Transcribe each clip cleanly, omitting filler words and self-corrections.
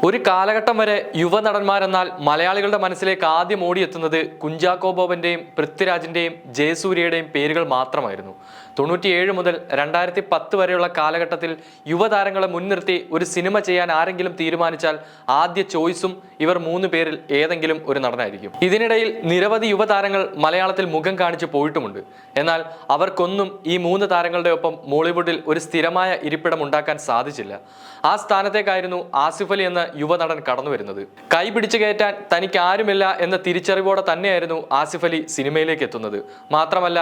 ഒരു കാലഘട്ടം വരെ യുവനടന്മാരെന്നാൽ മലയാളികളുടെ മനസ്സിലേക്ക് ആദ്യം ഓടിയെത്തുന്നത് കുഞ്ചാക്കോ ബോബന്റെയും പൃഥ്വിരാജിന്റെയും ജയസൂര്യയുടെയും പേരുകൾ മാത്രമായിരുന്നു. 97 മുതൽ 2010 വരെയുള്ള കാലഘട്ടത്തിൽ യുവതാരങ്ങളെ മുൻനിർത്തി ഒരു സിനിമ ചെയ്യാൻ ആരെങ്കിലും തീരുമാനിച്ചാൽ ആദ്യ ചോയ്സും ഇവർ 3 പേരിൽ ഏതെങ്കിലും ഒരു നടനായിരിക്കും. ഇതിനിടയിൽ നിരവധി യുവതാരങ്ങൾ മലയാളത്തിൽ മുഖം കാണിച്ചു പോയിട്ടുമുണ്ട്. എന്നാൽ അവർക്കൊന്നും ഈ 3 താരങ്ങളുടെ ഒപ്പം മോളിവുഡിൽ ഒരു സ്ഥിരമായ ഇരിപ്പിടം ഉണ്ടാക്കാൻ സാധിച്ചില്ല. ആ സ്ഥാനത്തേക്കായിരുന്നു ആസിഫ് അലി എന്ന യുവനടൻ കടന്നു വരുന്നത്. കൈ പിടിച്ചു കയറ്റാൻ തനിക്ക് ആരുമില്ല എന്ന തിരിച്ചറിവോടെ തന്നെയായിരുന്നു ആസിഫ് അലി സിനിമയിലേക്ക് എത്തുന്നത്. മാത്രമല്ല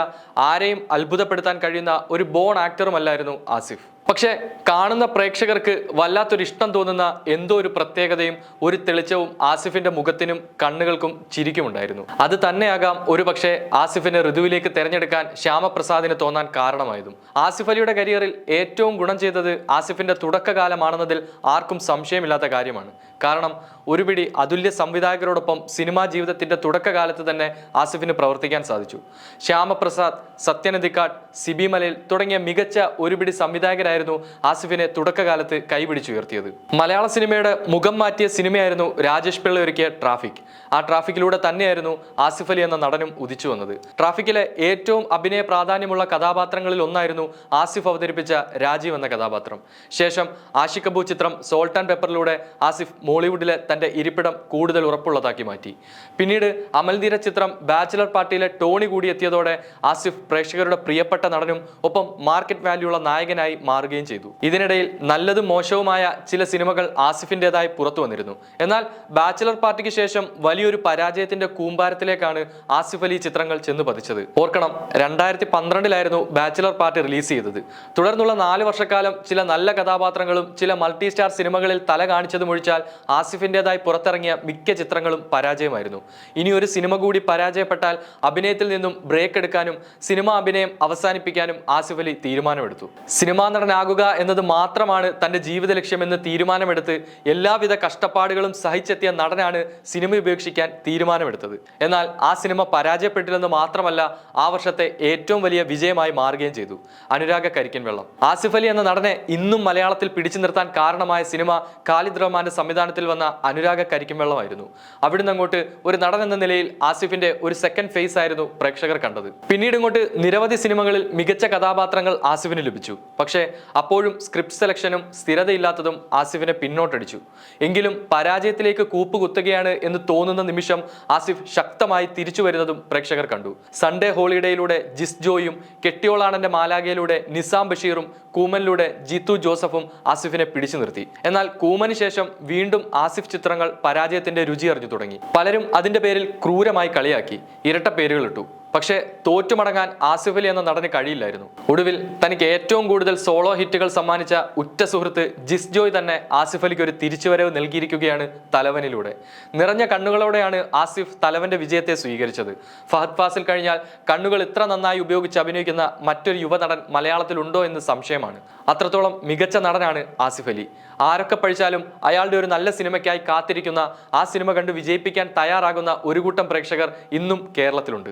ആരെയും അത്ഭുതപ്പെടുത്താൻ കഴിയുന്ന ഒരു ബോൺ ആക്ടറുമല്ലായിരുന്നു ആസിഫ്. പക്ഷേ കാണുന്ന പ്രേക്ഷകർക്ക് വല്ലാത്തൊരു ഇഷ്ടം തോന്നുന്ന എന്തോ ഒരു പ്രത്യേകതയും ഒരു തെളിച്ചവും ആസിഫിന്റെ മുഖത്തിനും കണ്ണുകൾക്കും ചിരിക്കുമുണ്ടായിരുന്നു. അത് തന്നെയാകാം ഒരു പക്ഷേ ആസിഫിനെ ഋതുവിലേക്ക് തെരഞ്ഞെടുക്കാൻ ശ്യാമപ്രസാദിന് തോന്നാൻ കാരണമായതും. ആസിഫ് അലിയുടെ കരിയറിൽ ഏറ്റവും ഗുണം ചെയ്തത് ആസിഫിന്റെ തുടക്കകാലമാണെന്നതിൽ ആർക്കും സംശയമില്ലാത്ത കാര്യമാണ്. കാരണം ഒരുപിടി അതുല്യ സംവിധായകരോടൊപ്പം സിനിമാ ജീവിതത്തിന്റെ തുടക്കകാലത്ത് തന്നെ ആസിഫിന് പ്രവർത്തിക്കാൻ സാധിച്ചു. ശ്യാമപ്രസാദ്, സത്യനന്ദിക്കാട്, സിബി മലയിൽ തുടങ്ങിയ മികച്ച ഒരുപിടി സംവിധായകരായിരുന്നു ആസിഫിനെ തുടക്കകാലത്ത് കൈപിടിച്ചുയർത്തിയത്. മലയാള സിനിമയുടെ മുഖം മാറ്റിയ സിനിമയായിരുന്നു രാജേഷ് പിള്ള ഒരുക്കിയ ട്രാഫിക്. ആ ട്രാഫിക്കിലൂടെ തന്നെയായിരുന്നു ആസിഫ് അലി എന്ന നടനും ഉദിച്ചു വന്നത്. ട്രാഫിക്കിലെ ഏറ്റവും അഭിനയ പ്രാധാന്യമുള്ള കഥാപാത്രങ്ങളിൽ ഒന്നായിരുന്നു ആസിഫ് അവതരിപ്പിച്ച രാജീവ് എന്ന കഥാപാത്രം. ശേഷം ആഷിഖ് കപൂർ ചിത്രം സോൾട്ട് ആൻഡ് പെപ്പറിലൂടെ ആസിഫ് മോളിവുഡിലെ തന്റെ ഇരിപ്പിടം കൂടുതൽ ഉറപ്പുള്ളതാക്കി മാറ്റി. പിന്നീട് അമൽനീര ചിത്രം ബാച്ചിലർ പാർട്ടിയിലെ ടോണി കൂടി എത്തിയതോടെ ആസിഫ് പ്രേക്ഷകരുടെ പ്രിയപ്പെട്ട നടനും ഒപ്പം മാർക്കറ്റ് വാല്യൂള്ള നായകനായി മാറുകയും ചെയ്തു. ഇതിനിടയിൽ നല്ലതും മോശവുമായ ചില സിനിമകൾ ആസിഫിൻ്റെതായി പുറത്തു വന്നിരുന്നു. എന്നാൽ ബാച്ചിലർ പാർട്ടിക്ക് ശേഷം വലിയൊരു പരാജയത്തിന്റെ കൂമ്പാരത്തിലേക്കാണ് ആസിഫ് അലി ചിത്രങ്ങൾ ചെന്ന് പതിച്ചത്. ഓർക്കണം, 2012 ബാച്ചിലർ പാർട്ടി റിലീസ് ചെയ്തത്. തുടർന്നുള്ള 4 വർഷക്കാലം ചില നല്ല കഥാപാത്രങ്ങളും ചില മൾട്ടി സ്റ്റാർ സിനിമകളിൽ തല കാണിച്ചതും ഒഴിച്ചാൽ ആസിഫിൻ്റെതായി പുറത്തിറങ്ങിയ മിക്ക ചിത്രങ്ങളും പരാജയമായിരുന്നു. ഇനി ഒരു സിനിമ കൂടി പരാജയപ്പെട്ടാൽ അഭിനയത്തിൽ നിന്നും ബ്രേക്ക് എടുക്കാനും സിനിമാ അഭിനയം അവസാനിപ്പിക്കാനും ആസിഫ് അലി തീരുമാനമെടുത്തു. സിനിമാ നടനാകുക എന്നത് മാത്രമാണ് തന്റെ ജീവിത ലക്ഷ്യമെന്ന് തീരുമാനമെടുത്ത് എല്ലാവിധ കഷ്ടപ്പാടുകളും സഹിച്ചെത്തിയ നടനാണ് സിനിമ ഉപേക്ഷിക്കാൻ തീരുമാനമെടുത്തത്. എന്നാൽ ആ സിനിമ പരാജയപ്പെട്ടില്ലെന്ന് മാത്രമല്ല, ആ വർഷത്തെ ഏറ്റവും വലിയ വിജയമായി മാറുകയും ചെയ്തു. അനുരാഗ കരിക്കിൻ വെള്ളം. ആസിഫ് അലി എന്ന നടനെ ഇന്നും മലയാളത്തിൽ പിടിച്ചു നിർത്താൻ കാരണമായ സിനിമ ഖാലിദ് റഹ്മാന്റെ സംവിധാനത്തിൽ വന്ന അനുരാഗ കരിക്കിൻ വെള്ളമായിരുന്നു. അവിടുന്ന് അങ്ങോട്ട് ഒരു നടൻ എന്ന നിലയിൽ ആസിഫിന്റെ ഒരു സെക്കൻഡ് ഫേസ് ആയിരുന്നു പ്രേക്ഷകർ കണ്ടത്. പിന്നീട് ഇങ്ങോട്ട് നിരവധി സിനിമകളിൽ മികച്ച കഥാപാത്രങ്ങൾ ആസിഫിന് ലഭിച്ചു. പക്ഷേ അപ്പോഴും സ്ക്രിപ്റ്റ് സെലക്ഷനും സ്ഥിരതയില്ലാത്തതും ആസിഫിനെ പിന്നോട്ടടിച്ചു. എങ്കിലും പരാജയത്തിലേക്ക് കൂപ്പുകുത്തുകയാണ് എന്ന് തോന്നുന്ന നിമിഷം ആസിഫ് ശക്തമായി തിരിച്ചു വരുന്നതും പ്രേക്ഷകർ കണ്ടു. സൺഡേ ഹോളിഡേയിലൂടെ ജിസ് ജോയും, കെട്ടിയോളാണന്റെ മാലാഖയിലൂടെ നിസാം ബഷീറും, കൂമനിലൂടെ ജീത്തു ജോസഫും ആസിഫിനെ പിടിച്ചു നിർത്തി. എന്നാൽ കൂമന് ശേഷം വീണ്ടും ആസിഫ് ചിത്രങ്ങൾ പരാജയത്തിന്റെ രുചി അറിഞ്ഞു തുടങ്ങി. പലരും അതിന്റെ പേരിൽ ക്രൂരമായി കളിയാക്കി, ഇരട്ട പേരുകൾ ഇട്ടു. പക്ഷേ തോറ്റുമടങ്ങാൻ ആസിഫ് അലി എന്ന നടന് കഴിയില്ലായിരുന്നു. ഒടുവിൽ തനിക്ക് ഏറ്റവും കൂടുതൽ സോളോ ഹിറ്റുകൾ സമ്മാനിച്ച ഉറ്റ സുഹൃത്ത് ജിസ് ജോയ് തന്നെ ആസിഫ് അലിക്ക് ഒരു തിരിച്ചുവരവ് നൽകിയിരിക്കുകയാണ് തലവനിലൂടെ. നിറഞ്ഞ കണ്ണുകളോടെയാണ് ആസിഫ് തലവന്റെ വിജയത്തെ സ്വീകരിച്ചത്. ഫഹദ് ഫാസിൽ കഴിഞ്ഞാൽ കണ്ണുകൾ ഇത്ര നന്നായി ഉപയോഗിച്ച് അഭിനയിക്കുന്ന മറ്റൊരു യുവനടൻ മലയാളത്തിലുണ്ടോ എന്ന് സംശയമാണ്. അത്രത്തോളം മികച്ച നടനാണ് ആസിഫ് അലി. ആരൊക്കെ പഴിച്ചാലും അയാളുടെ ഒരു നല്ല സിനിമയ്ക്കായി കാത്തിരിക്കുന്ന, ആ സിനിമ കണ്ട് വിജയിപ്പിക്കാൻ തയ്യാറാകുന്ന ഒരു കൂട്ടം പ്രേക്ഷകർ ഇന്നും കേരളത്തിലുണ്ട്.